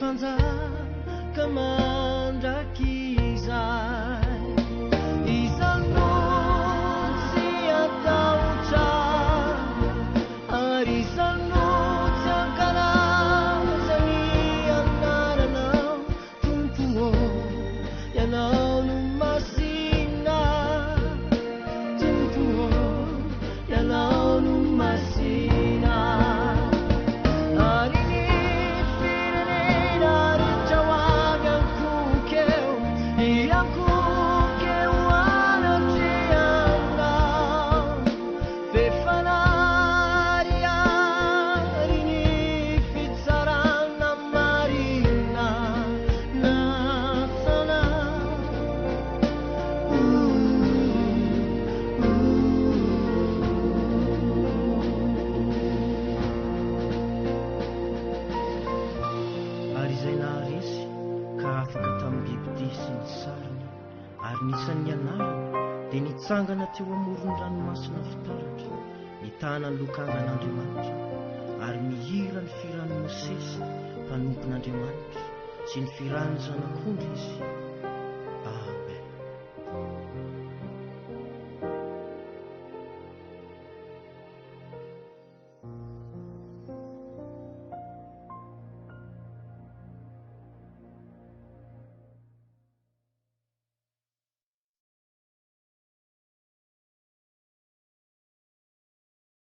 tanjaka mandrakizay izano tsy atao tsara ary izano tsy ankarazany anaranao tompo ianao no masina tompo ianao no masina ary ny firenena rytraoavy ankokeo iankokeo anatreanao fefanariary ny fitsarana marina natsana ary izay naharesy ka afaka tamin'ny bibidia sy ny sariny ary nisan'ny anarany dia nitsangana teo amoron'ny ranomasina fitaratra nitahana ny lokangan'Andriamanitra ary mihira ny firan'ny Mosesy mpanompon'Andriamanitra sy ny firan'ny zanak'ondry izy